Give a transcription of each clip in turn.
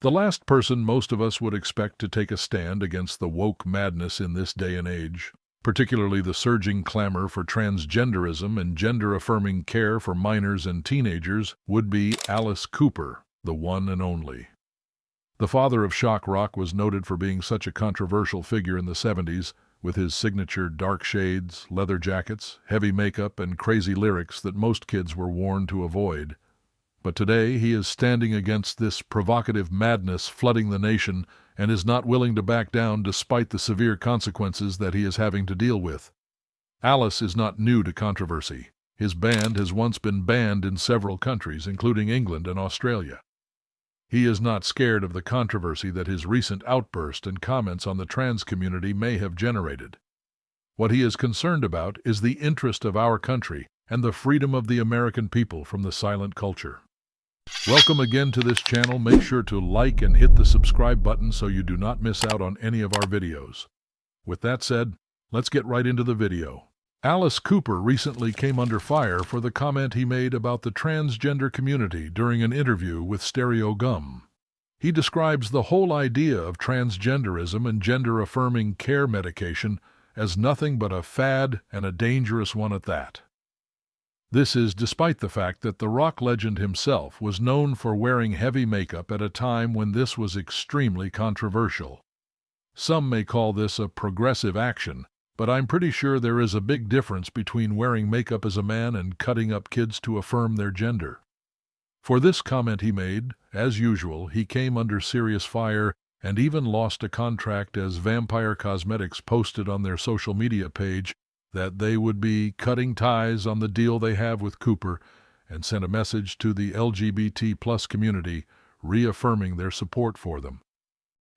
The last person most of us would expect to take a stand against the woke madness in this day and age, particularly the surging clamor for transgenderism and gender-affirming care for minors and teenagers, would be Alice Cooper, the one and only. The father of shock rock was noted for being such a controversial figure in the 70s, with his signature dark shades, leather jackets, heavy makeup, and crazy lyrics that most kids were warned to avoid. But today he is standing against this provocative madness flooding the nation and is not willing to back down despite the severe consequences that he is having to deal with. Alice is not new to controversy. His band has once been banned in several countries, including England and Australia. He is not scared of the controversy that his recent outburst and comments on the trans community may have generated. What he is concerned about is the interest of our country and the freedom of the American people from the silent culture. Welcome again to this channel. Make sure to like and hit the subscribe button so you do not miss out on any of our videos. With that said, let's get right into the video. Alice Cooper recently came under fire for the comment he made about the transgender community during an interview with Stereo Gum. He describes the whole idea of transgenderism and gender-affirming care medication as nothing but a fad, and a dangerous one at that. This is despite the fact that the rock legend himself was known for wearing heavy makeup at a time when this was extremely controversial. Some may call this a progressive action, but I'm pretty sure there is a big difference between wearing makeup as a man and cutting up kids to affirm their gender. For this comment he made, as usual, he came under serious fire and even lost a contract, as Vampire Cosmetics posted on their social media page that they would be cutting ties on the deal they have with Cooper, and sent a message to the LGBT+ community reaffirming their support for them.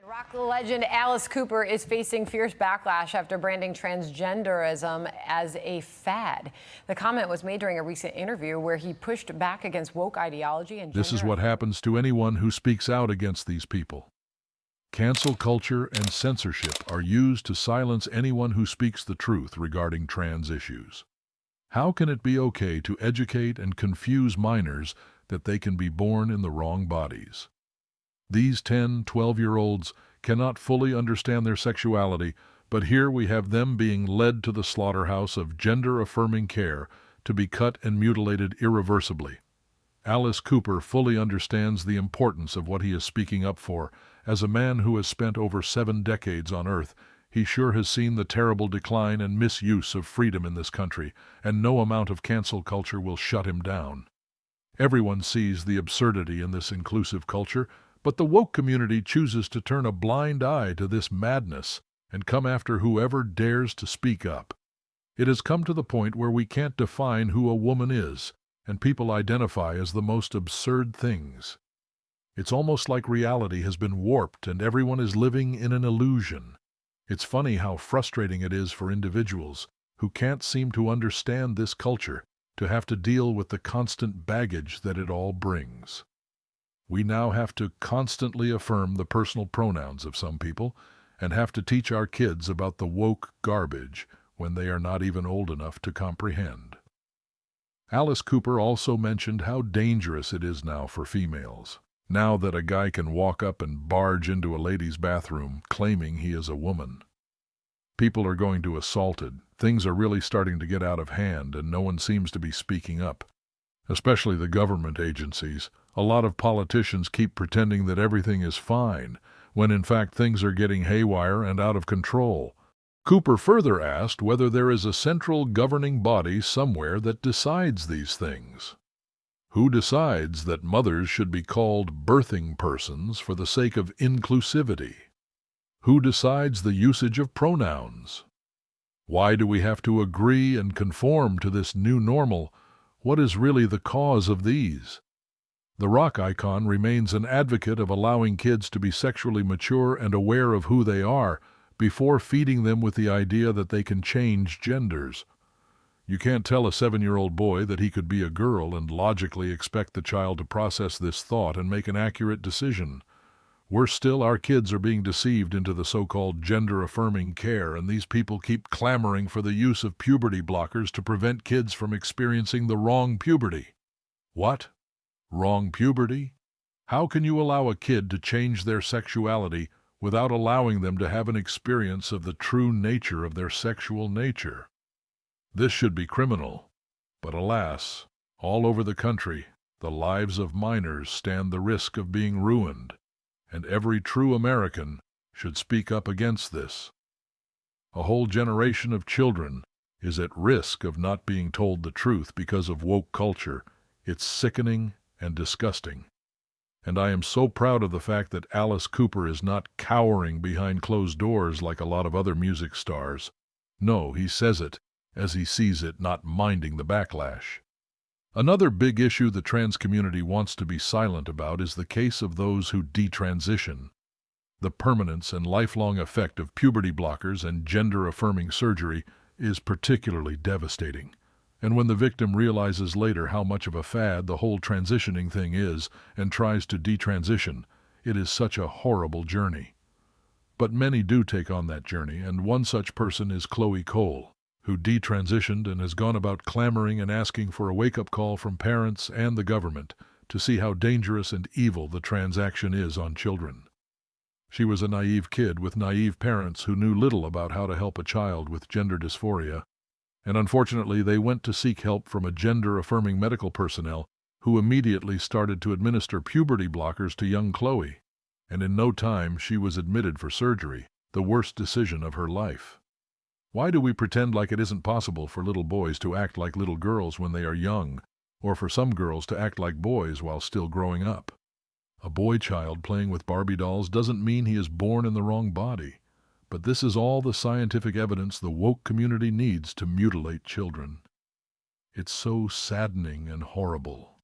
Rock legend Alice Cooper is facing fierce backlash after branding transgenderism as a fad. The comment was made during a recent interview where he pushed back against woke ideology and gender. This is what happens to anyone who speaks out against these people. Cancel culture and censorship are used to silence anyone who speaks the truth regarding trans issues. How can it be okay to educate and confuse minors that they can be born in the wrong bodies? These 10, 12-year-olds cannot fully understand their sexuality, but here we have them being led to the slaughterhouse of gender-affirming care to be cut and mutilated irreversibly. Alice Cooper fully understands the importance of what he is speaking up for. As a man who has spent over 7 decades on Earth, he sure has seen the terrible decline and misuse of freedom in this country, and no amount of cancel culture will shut him down. Everyone sees the absurdity in this inclusive culture, but the woke community chooses to turn a blind eye to this madness and come after whoever dares to speak up. It has come to the point where we can't define who a woman is, and people identify as the most absurd things. It's almost like reality has been warped and everyone is living in an illusion. It's funny how frustrating it is for individuals who can't seem to understand this culture to have to deal with the constant baggage that it all brings. We now have to constantly affirm the personal pronouns of some people and have to teach our kids about the woke garbage when they are not even old enough to comprehend. Alice Cooper also mentioned how dangerous it is now for females. Now that a guy can walk up and barge into a lady's bathroom claiming he is a woman. People are going to assaulted. Things are really starting to get out of hand and no one seems to be speaking up. Especially the government agencies. A lot of politicians keep pretending that everything is fine, when in fact things are getting haywire and out of control. Cooper further asked whether there is a central governing body somewhere that decides these things. Who decides that mothers should be called birthing persons for the sake of inclusivity? Who decides the usage of pronouns? Why do we have to agree and conform to this new normal? What is really the cause of these? The rock icon remains an advocate of allowing kids to be sexually mature and aware of who they are before feeding them with the idea that they can change genders. You can't tell a 7-year-old boy that he could be a girl and logically expect the child to process this thought and make an accurate decision. Worse still, our kids are being deceived into the so-called gender-affirming care, and these people keep clamoring for the use of puberty blockers to prevent kids from experiencing the wrong puberty. What? Wrong puberty? How can you allow a kid to change their sexuality without allowing them to have an experience of the true nature of their sexual nature? This should be criminal. But alas, all over the country, the lives of minors stand the risk of being ruined, and every true American should speak up against this. A whole generation of children is at risk of not being told the truth because of woke culture. It's sickening and disgusting. And I am so proud of the fact that Alice Cooper is not cowering behind closed doors like a lot of other music stars. No, he says it as he sees it, not minding the backlash. Another big issue the trans community wants to be silent about is the case of those who detransition. The permanence and lifelong effect of puberty blockers and gender-affirming surgery is particularly devastating. And when the victim realizes later how much of a fad the whole transitioning thing is and tries to detransition, it is such a horrible journey. But many do take on that journey, and one such person is Chloe Cole, who detransitioned and has gone about clamoring and asking for a wake-up call from parents and the government to see how dangerous and evil the transaction is on children. She was a naive kid with naive parents who knew little about how to help a child with gender dysphoria, and unfortunately they went to seek help from a gender-affirming medical personnel who immediately started to administer puberty blockers to young Chloe, and in no time she was admitted for surgery, the worst decision of her life. Why do we pretend like it isn't possible for little boys to act like little girls when they are young, or for some girls to act like boys while still growing up? A boy child playing with Barbie dolls doesn't mean he is born in the wrong body, but this is all the scientific evidence the woke community needs to mutilate children. It's so saddening and horrible.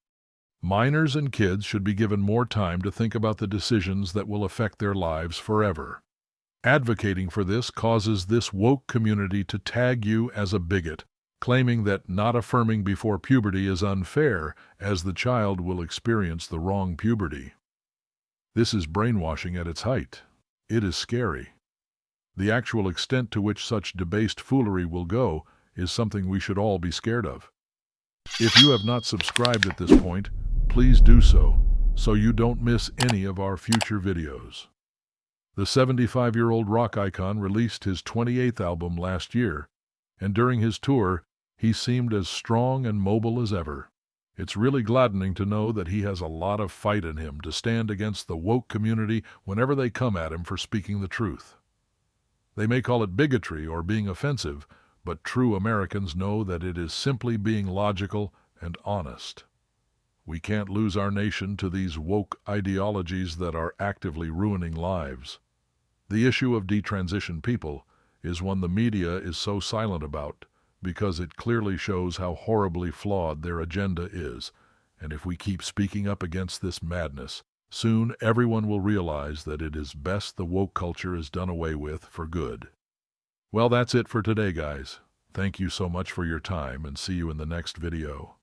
Minors and kids should be given more time to think about the decisions that will affect their lives forever. Advocating for this causes this woke community to tag you as a bigot, claiming that not affirming before puberty is unfair, as the child will experience the wrong puberty. This is brainwashing at its height. It is scary. The actual extent to which such debased foolery will go is something we should all be scared of. If you have not subscribed at this point, please do so you don't miss any of our future videos. The 75-year-old rock icon released his 28th album last year, and during his tour, he seemed as strong and mobile as ever. It's really gladdening to know that he has a lot of fight in him to stand against the woke community whenever they come at him for speaking the truth. They may call it bigotry or being offensive, but true Americans know that it is simply being logical and honest. We can't lose our nation to these woke ideologies that are actively ruining lives. The issue of detransition people is one the media is so silent about because it clearly shows how horribly flawed their agenda is, and if we keep speaking up against this madness, soon everyone will realize that it is best the woke culture is done away with for good. Well, that's it for today, guys. Thank you so much for your time, and see you in the next video.